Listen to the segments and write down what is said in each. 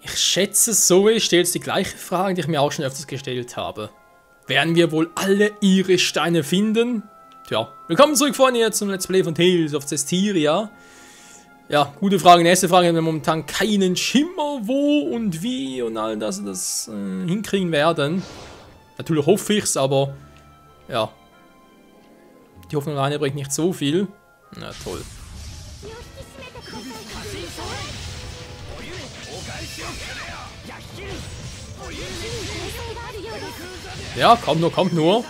Ich schätze, Zoe stellt die gleiche Frage, die ich mir auch schon öfters gestellt habe. Werden wir wohl alle ihre Steine finden? Tja, willkommen zurück, Freunde, zum Let's Play von Tales of Zestiria. Ja, gute Frage. Nächste Frage, wir haben momentan keinen Schimmer, wo und wie und all das hinkriegen werden. Natürlich hoffe ich's, aber ja. Die Hoffnung alleine bringt nicht so viel. Na toll. Ja, kommt nur, kommt nur.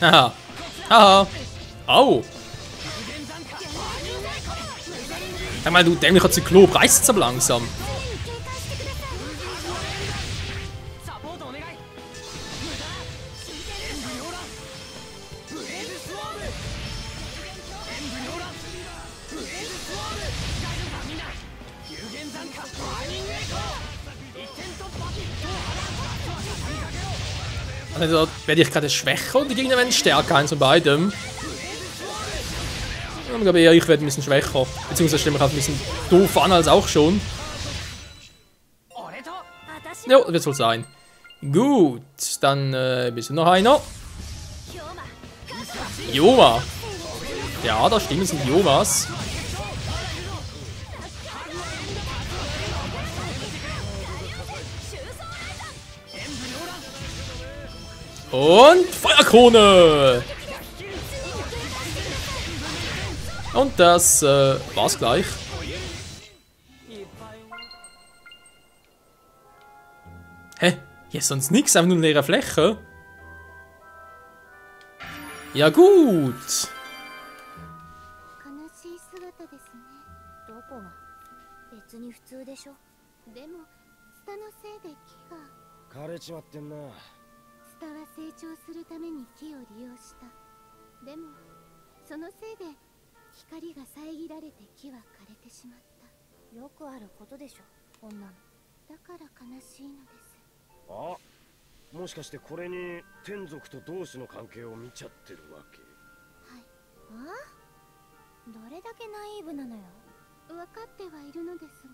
Haha. Haha. Au. Sag mal, du dämlicher Zyklop, reißt's aber langsam. Also werde ich gerade schwächer und die Gegner werden stärker, eins von beidem. Ich glaube eher, ich werde ein bisschen schwächer. Beziehungsweise stelle mich halt ein bisschen doof an als auch schon. Ja, wird es wohl sein. Gut, dann bist du noch einer. Yoma. Ja, da stimmt, es sind Yomas. Und Feuerkrone! Und das war's gleich. Hä? Hier ist sonst nichts, einfach nur eine leere Fläche. Ja gut.あ、もしかしてこれに天族と同志の関係を見ちゃってるわけ。はい。あ？どれだけナイーブなのよ。分かってはいるのですが。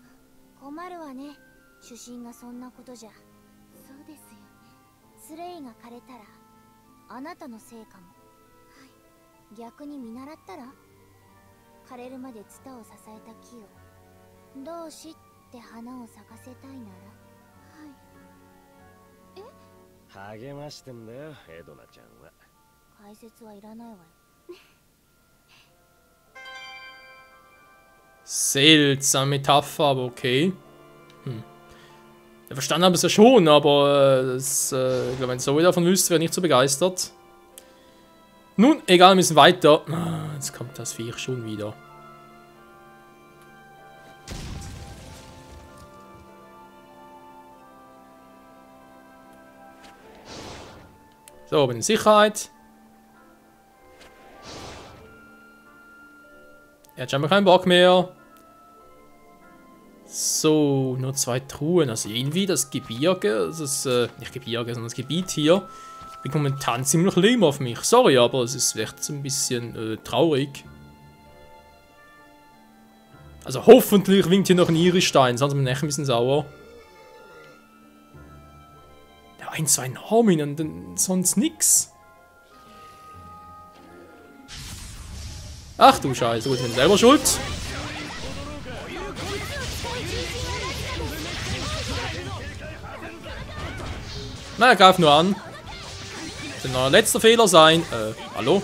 困るわね。主審がそんなことじゃ。そうですよね。スレイが枯れたらあなたのせいかも。はい。逆に見習ったら？枯れるまでツタを支えた木を同志って花を咲かせたいなら。はい。励ましてんだよ、エドナちゃんは。解説はいらないわよ。Seltsame Metapher, aber okay. Ja, verstanden habe ich es ja schon, aber ich glaube, wenn Zoe davon wüsste, wäre ich nicht so begeistert. Nun, egal, wir müssen weiter. Jetzt kommt das Viech schon wieder. So, bin in Sicherheit. Er hat scheinbar keinen Bock mehr. So, nur 2 Truhen. Also irgendwie das Gebirge, das ist, nicht Gebirge, sondern das Gebiet hier, liegt momentan ziemlich leer auf mich. Sorry, aber es ist echt ein bisschen traurig. Also hoffentlich winkt hier noch ein Iris-Stein, sonst bin ich echt ein bisschen sauer. Ja, 1, 2 Namen und dann sonst nix. Ach du Scheiße, gut, ich bin selber schuld. Na, er greift nur an. Das wird noch ein letzter Fehler sein. Hallo?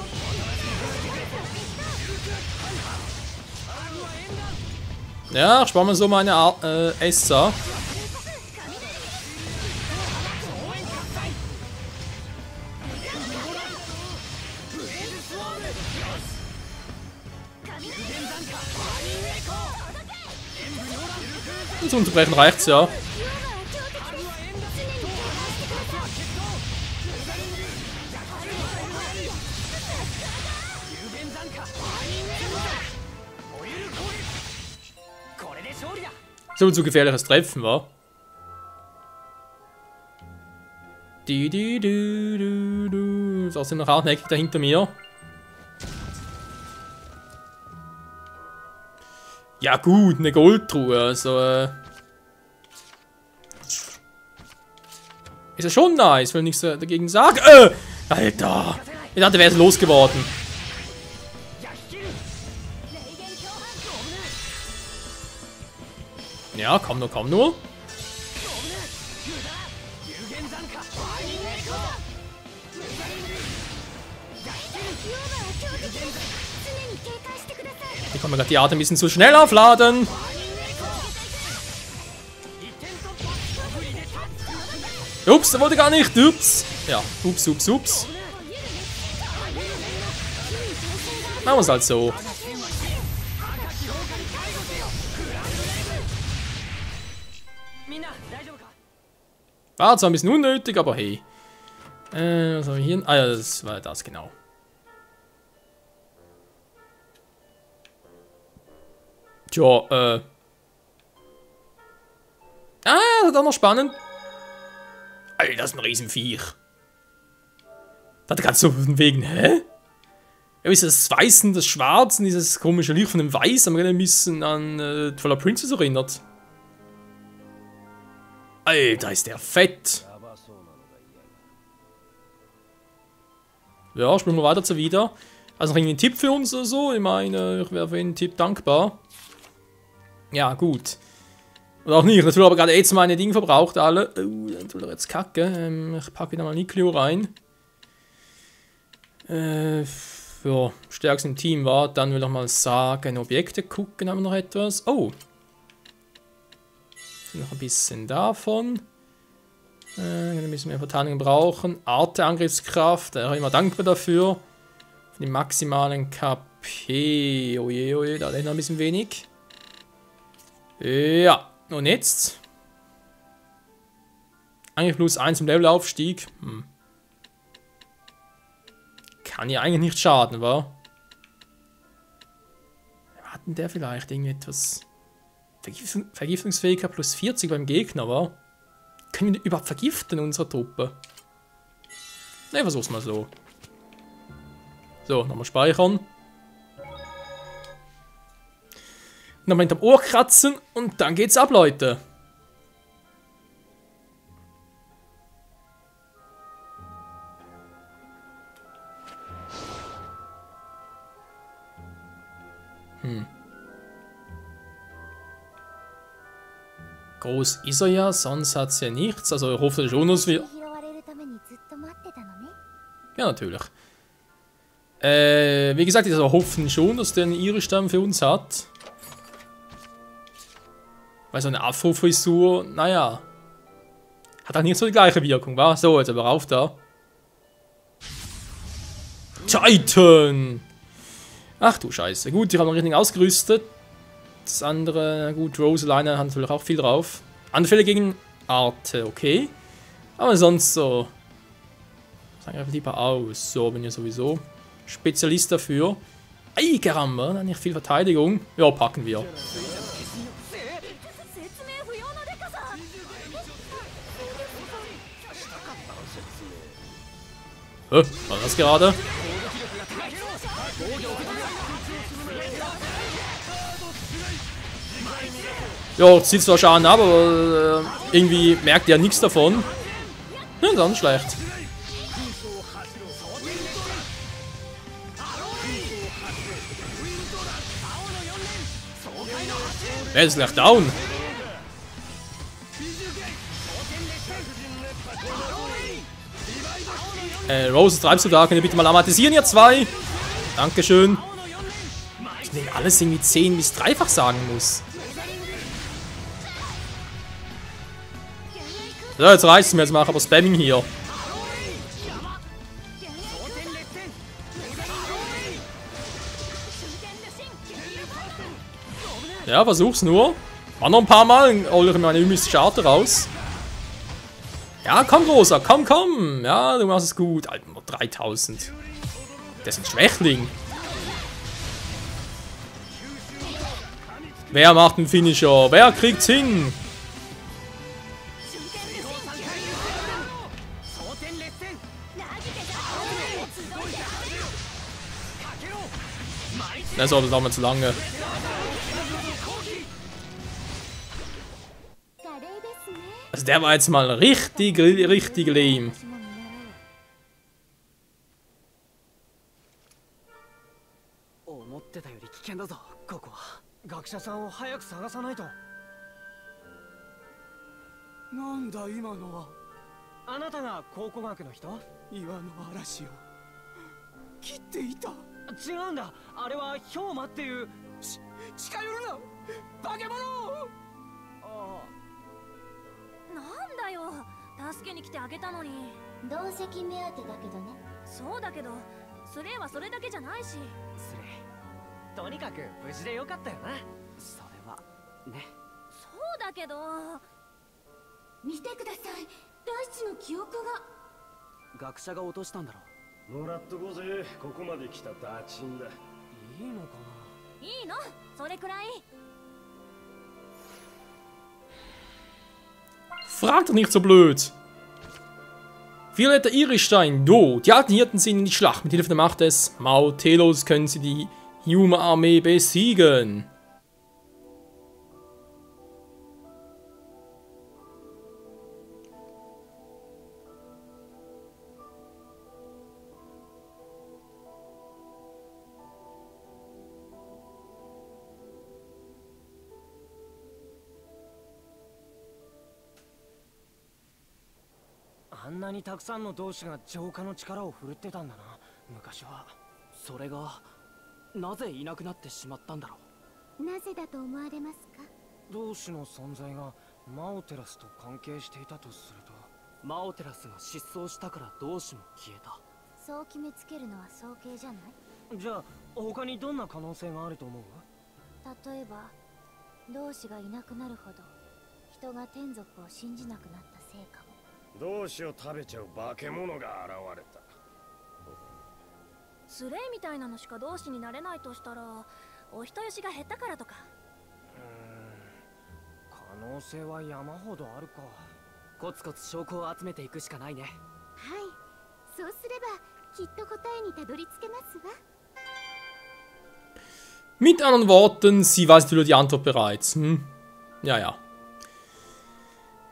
Ja, ich spare mal so meine Esser. Das Unterbrechen reicht's ja. So zu gefährliches Treffen war. Ist außerdem noch hartnäckig da hinter mir. Ja gut, eine Goldtruhe, also ist ja schon nice, will nichts dagegen sagen. Alter! Ich dachte, wäre es losgeworden. Ja, komm nur, komm nur. Hier kann man gerade die Art ein bisschen zu schnell aufladen. Ups, der wollte gar nicht. Ups. Ja, ups, ups, ups. Machen wir es halt so. War zwar ein bisschen unnötig, aber hey. Was haben wir hier? Ah ja, das war das, genau. Tja, das ist auch noch spannend. Alter, das ist ein Riesenviech. Da hat gerade so von wegen, hä? Ja, ist das Weiß und das Schwarz und dieses komische Licht von dem Weiß haben wir ein bisschen an Twilight Princess erinnert. Alter, ist der fett. Ja, springen wir weiter zu wieder. Also noch irgendwie ein Tipp für uns oder so? Ich meine, ich wäre für einen Tipp dankbar. Ja, gut. Oder auch nicht. Natürlich aber gerade jetzt meine Dinge verbraucht alle. Oh, dann tut er jetzt kacke. Ich packe wieder mal Nikleo rein. Ja, stärkst im Team war. Dann will ich mal sagen, Objekte gucken, haben wir noch etwas. Oh. Noch ein bisschen davon. Ein bisschen mehr Verteidigung brauchen. Arte Angriffskraft, da bin ich immer dankbar dafür. Für die maximalen KP. Oje, oje, da hat er noch ein bisschen wenig. Ja, und jetzt? Angriff plus 1 im Levelaufstieg. Kann ja eigentlich nicht schaden, wa? Hat denn der vielleicht irgendetwas? Vergiftungsfähigkeit plus 40 beim Gegner, wa? Können wir überhaupt vergiften, unsere Truppe? Ne, versuch's mal so. So, nochmal speichern. Nochmal hinterm Ohr kratzen und dann geht's ab, Leute. Groß ist er ja, sonst hat es ja nichts. Also ich hoffe schon, dass wir... Ja, natürlich. Wie gesagt, ich hoffe schon, dass der einen Irisch-Stamm für uns hat. Weil so eine Afro-Frisur, naja, hat auch nicht so die gleiche Wirkung, wa? So, jetzt aber rauf da. Titan! Ach du Scheiße. Gut, ich habe noch richtig ausgerüstet. Das andere, gut, Rosaline hat natürlich auch viel drauf. Anfälle gegen Arte, okay. Aber sonst so. Sagen wir einfach lieber aus. So, bin ja sowieso Spezialist dafür. Ey, Karamba, dann nicht viel Verteidigung. Ja, packen wir. War das gerade? Ja, zieht zwar Schaden ab, aber irgendwie merkt er nichts davon. Ja, dann schlecht. Er ist gleich down. Rose, treibst du da? Könnt ihr bitte mal amatisieren, ihr zwei? Dankeschön. Ich nehme alles irgendwie 10 bis dreifach sagen muss. So, jetzt reicht es mir. Jetzt mache ich aber Spamming hier. Ja, versuch's nur. Mach noch ein paar Mal. Hol ich mir eine übelste Scharte raus. Ja, komm, Rosa. Komm, komm. Ja, du machst es gut. Alter, nur 3000. Der ist ein Schwächling. Wer macht einen Finisher? Wer kriegt's hin? Das war zu lange. Also der war jetzt mal richtig lame. 思ってたより危険だぞ、ここは。学者さんを早く探さないと。なんだ今のは。あなたが考古学の人？岩の嵐を切っていた。違うんだ、あれは氷馬っていう。近寄るな、化け物。ああ、なんだよ、助けに来てあげたのに。同席目当てだけどね。そうだけどスレイはそれだけじゃないし。スレイ、とにかく無事でよかったよな。それはね。そうだけど。見てください、大地の記憶が。学者が落としたんだろう。もらっとこうぜ、ここまで来たダチンだ。いいのかな。いいの、それくらい。 Frag doch nicht so blöd. Violetta Irisstein, do. Die alten Hirten sind in die Schlacht. Mit Hilfe der Macht des Mao Telos können sie die Yuma-Armee besiegen.あんなにたくさんの同志が浄化の力を振るってたんだな、昔は。それがなぜいなくなってしまったんだろう。なぜだと思われますか。同志の存在がマオテラスと関係していたとすると。マオテラスが失踪したから同志も消えた。そう決めつけるのは早計じゃない。じゃあ他にどんな可能性があると思う。例えば同志がいなくなるほど人が天族を信じなくなったせいかも。 同志を食べちゃう化け物が現れた。スレイみたいなのしか同志になれないとしたら、お人よしが減ったからとか。可能性は山ほどあるか。コツコツ証拠を集めていくしかないね。はい、そうすればきっと答えにたどり着けますわ。 Mit anderen Worten, sie weiß natürlich die Antwort bereits. Ja, ja.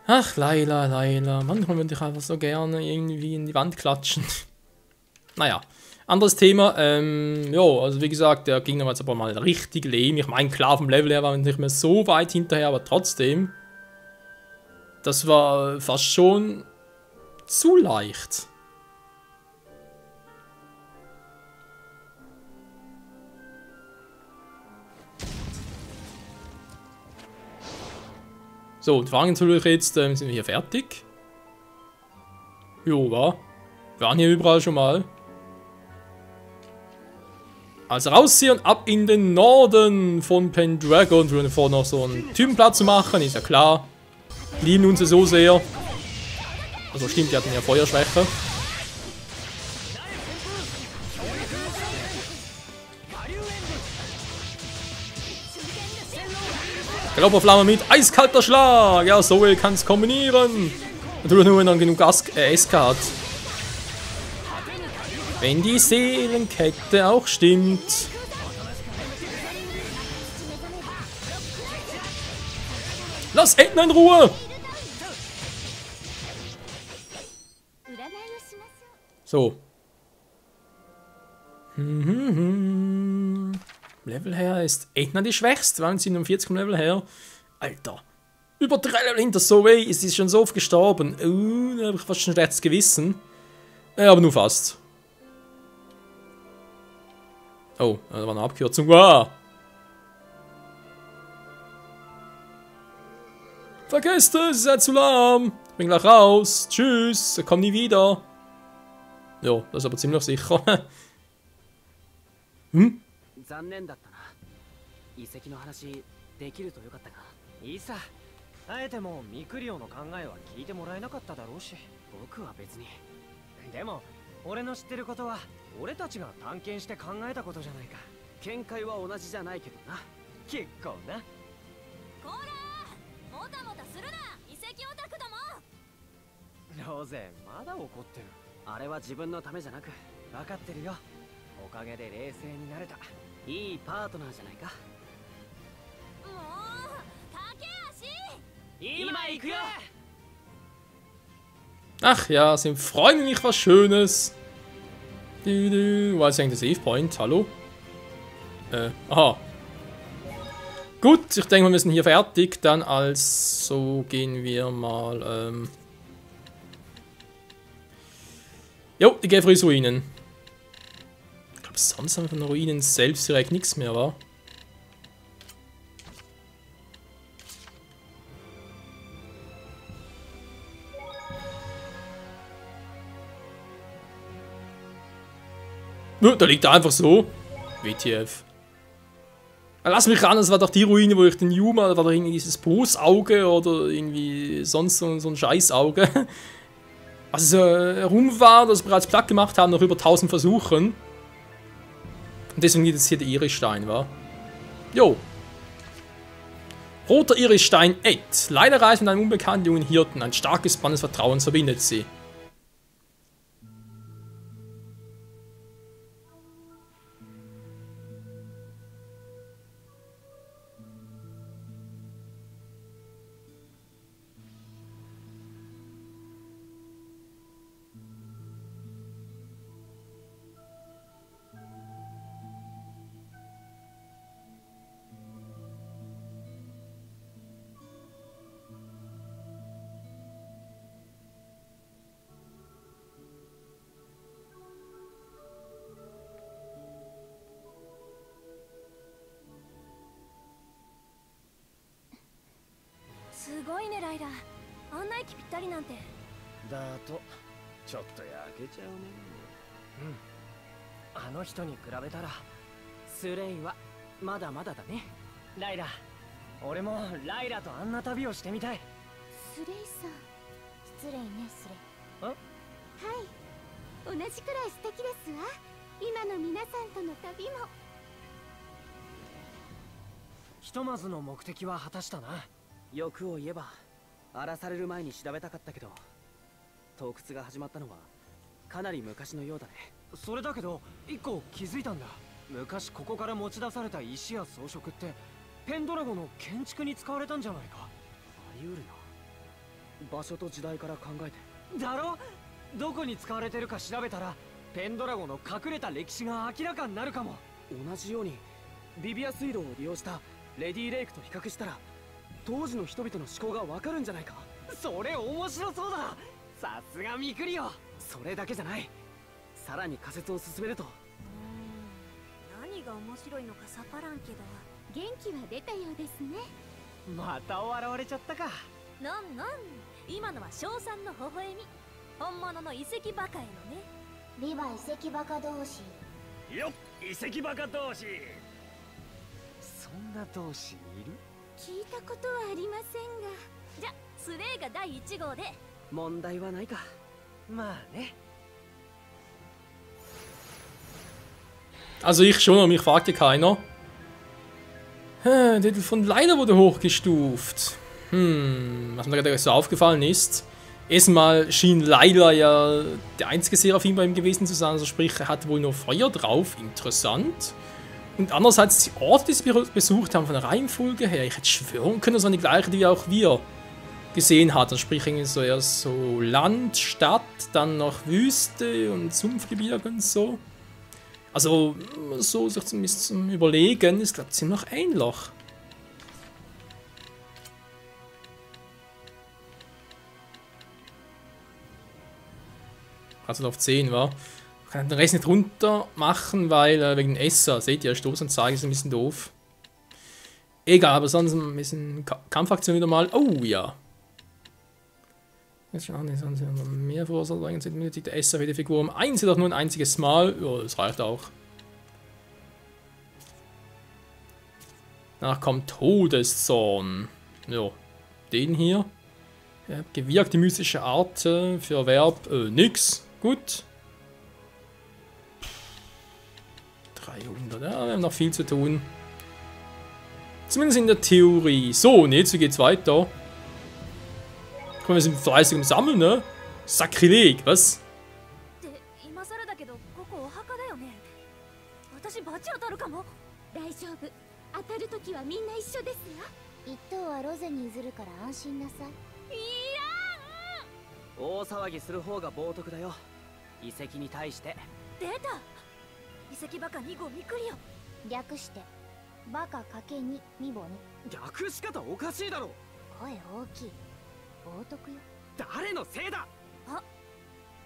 Ach, Layla, Layla. Manchmal würde ich einfach so gerne irgendwie in die Wand klatschen. Naja, anderes Thema. Ja, also wie gesagt, der Gegner war jetzt aber mal richtig lame. Ich meine, klar, vom Level her war nicht mehr so weit hinterher, aber trotzdem. Das war fast schon zu leicht. So, und fangen natürlich jetzt, sind wir hier fertig. Jo, wa? Wir waren hier überall schon mal. Also raus hier und ab in den Norden von Pendragon. Wir wollen vorne noch so einen Typenplatz zu machen, ist ja klar. Lieben uns ja so sehr. Also stimmt, die hatten ja Feuerschwäche. Galopperflamme mit eiskalter Schlag. Ja, Zoe kann es kombinieren. Natürlich nur, wenn er genug SK hat. Wenn die Seelenkette auch stimmt. Lass Edna in Ruhe. So. Level her ist Edna die schwächste, waren sie um 40 Level her. Alter. Über 3 Level hinter Zoe ist sie schon so oft gestorben. Da habe ich fast schon ein schlechtes Gewissen. Aber nur fast. Oh, da war eine Abkürzung. Wow. Vergesst es, ihr seid zu lahm. Ich bin gleich raus. Tschüss, komm nie wieder. Ja, das ist aber ziemlich sicher. 残念だったな。遺跡の話できるとよかったが。いいさ。あえてもミクリオの考えは聞いてもらえなかっただろうし、僕は別に。でも俺の知ってることは俺たちが探検して考えたことじゃないか。見解は同じじゃないけどな。結構な。こらー、もたもたするな、遺跡オタクども。ローゼ、まだ怒ってる。あれは自分のためじゃなく、分かってるよ。おかげで冷静になれた。いいパートナーじゃないか。もう、駆け足。今行くよ。Ach ja, sind Freunde nicht was Schönes? Wo ist eigentlich der Save Point? Hallo? Aha. Gut, ich denke, wir müssen hier fertig. Dann also gehen wir mal. Jo, die Gefries-Ruinen. Ich glaube, sonst haben wir von den Ruinen selbst direkt nichts mehr, war. Da liegt er einfach so. WTF. Lass mich ran, das war doch die Ruine, wo ich den Yuma, da war doch irgendwie dieses Brustauge oder irgendwie sonst so ein Scheißauge. Also Ruhm war, das wir bereits platt gemacht haben, nach über 1000 Versuchen. Und deswegen gibt es hier der Irisstein, wa? Jo. Roter Irisstein, Ed. Leider reist mit einem unbekannten jungen Hirten. Ein starkes Band des Vertrauens verbindet sie.すごいねライラ。あんな息ぴったりなんて。だとちょっと焼けちゃうね。あの人に比べたらスレイはまだまだだね。ライラ、俺もライラとあんな旅をしてみたい。スレイさん、失礼ねスレイ。あ？はい、同じくらい素敵ですわ。今の皆さんとの旅も。ひとまずの目的は果たしたな。欲を言えば荒らされる前に調べたかったけど、盗掘が始まったのはかなり昔のようだね。それだけど一個気づいたんだ。昔ここから持ち出された石や装飾ってペンドラゴの建築に使われたんじゃないか。あり得るな。場所と時代から考えてだろ。どこに使われてるか調べたらペンドラゴの隠れた歴史が明らかになるかも。同じようにビビア水道を利用したレディレイクと比較したら当時の人々の思考がわかるんじゃないか。それ面白そうだ。さすがミクリオ。それだけじゃない。さらに仮説を進めると、何が面白いのかさっぱらんけど、元気は出たようですね。また笑われちゃったか。なんなん今のは称賛の微笑み。本物の遺跡バカへのね。リヴァ遺跡バカ同士。よっ、遺跡バカ同士。そんな同士いる？聞いたことはありませんが。じゃ、スレイが第1号で。問題はないか。まあね。Also ich schon, aber mich fragt ja keiner. Der Titel von Leila wurde hochgestuft. Was mir gerade so aufgefallen ist. Erstmal schien Leila ja der einzige Seraphim bei ihm gewesen zu sein. Also sprich, er hat wohl nur Feuer drauf. Interessant. Und andererseits die Orte, die sie besucht haben, von der Reihenfolge her. Ich hätte schwören können, das waren die gleichen, die auch wir gesehen hatten. Sprich, irgendwie so erst so Land, Stadt, dann noch Wüste und Sumpfgebirge und so. Also, so sich zumindest zum Überlegen, ist glaube ich ziemlich ähnlich. Also auf 10 war. Ich kann den Rest nicht runter machen, weil wegen Esser, seht ihr, Stoßanzeige ist ein bisschen doof. Egal, aber sonst ein bisschen Kampfaktion wieder mal. Oh ja. Jetzt schauen wir uns mehr Vorsorge. Der Esser für die Figur um 1 jedoch nur ein einziges Mal. Ja, das reicht auch. Danach kommt Todeszorn. Ja, den hier. Ja, gewirkte mystische Art für Verb. Nix. Gut. 300. Ja, wir haben noch viel zu tun. Zumindest in der Theorie. So, und jetzt geht's weiter. Guck mal, wir sind fleißig im Sammeln, ne? Sakrileg, was? 今更だけどここお墓だよね。私バチ当たるかも。大丈夫。当たるときはみんな一緒ですよ。一等はロゼに譲るから安心なさい。いや大騒ぎする方が冒涜だよ。遺跡に対して。出た遺跡バカ2号ミクリオ。略してバカかけにミボに。略し方おかしいだろ。声大きい。冒涜よ。誰のせいだ。あ、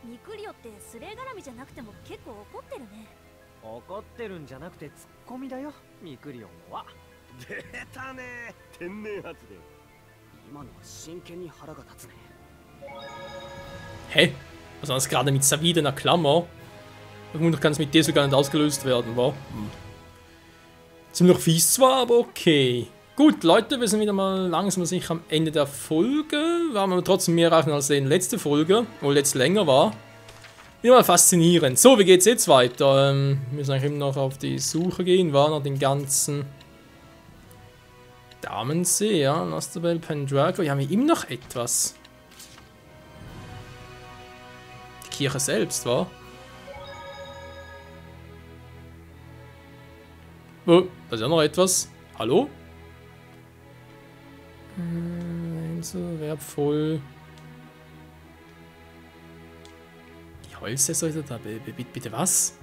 ミクリオってスレ絡みじゃなくても結構怒ってるね。怒ってるんじゃなくてツッコミだよ、ミクリオンは。出たね、天然発電。今のは真剣に腹が立つね。Hä? Was war das gerade mit Savide in der Klammer? Vermutlich kann es mit dir sogar nicht ausgelöst werden, wa? Ziemlich fies zwar, aber okay. Gut, Leute, wir sind wieder mal langsam sicher am Ende der Folge. Wir haben aber trotzdem mehr erreicht als in der letzten Folge, obwohl jetzt länger war. Wieder mal faszinierend. So, wie geht's jetzt weiter? Wir müssen eigentlich immer noch auf die Suche gehen, war nach den ganzen Damensee, ja, Nostabel, Pendragon. Wir haben hier immer noch etwas. Die Kirche selbst, war? Oh, da ist ja noch etwas. Hallo? So wertvoll. Die Holze sollte da. Bitte was?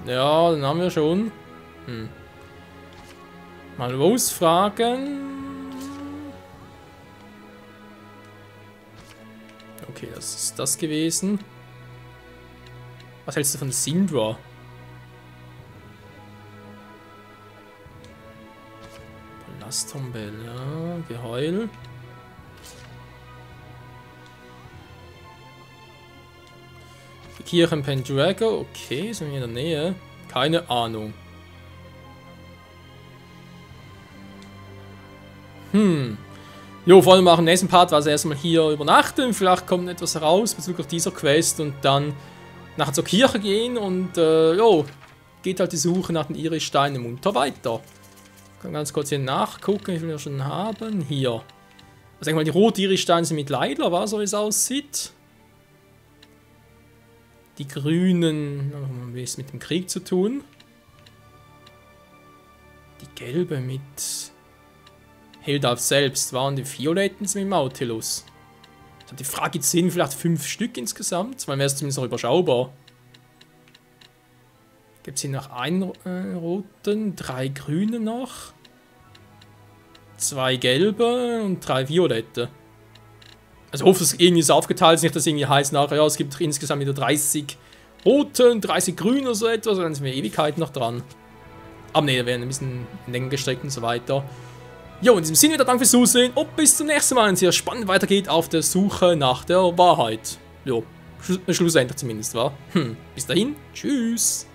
Ja, den haben wir schon. Mal losfragen. Okay, das ist das gewesen. Was hältst du von Syndra? Palasttombel, ja, Geheul. Die Kirche in Pendragon, okay, sind wir in der Nähe. Keine Ahnung. Jo, vor allem auch im nächsten Part war es erstmal hier übernachten. Vielleicht kommt etwas heraus bezüglich dieser Quest und dann nachher zur Kirche gehen und jo, geht halt die Suche nach den Iris-Steinen munter weiter. Ich kann ganz kurz hier nachgucken, wie viel wir schon haben. Hier. Also sag mal, die roten Iris-Steine sind mit Leidler, war so wie es aussieht. Die grünen haben es mit dem Krieg zu tun. Die gelbe mit Hildalf selbst, waren die violetten mit Mautilus. Also die Frage gibt es vielleicht 5 Stück insgesamt, weil wäre es zumindest noch überschaubar. Gibt es hier noch einen roten, 3 grüne noch, 2 gelbe und 3 violette. Also ich hoffe, es irgendwie so aufgeteilt ist, nicht dass irgendwie heißt nachher, ja, es gibt insgesamt wieder 30 rote und 30 grüne oder so etwas, dann sind wir Ewigkeiten noch dran. Aber ne, da werden ein bisschen länger gestreckt und so weiter. Jo, in diesem Sinne wieder danke fürs Zusehen und bis zum nächsten Mal, wenn es hier spannend weitergeht auf der Suche nach der Wahrheit. Jo, schlussendlich zumindest, war. Bis dahin, tschüss.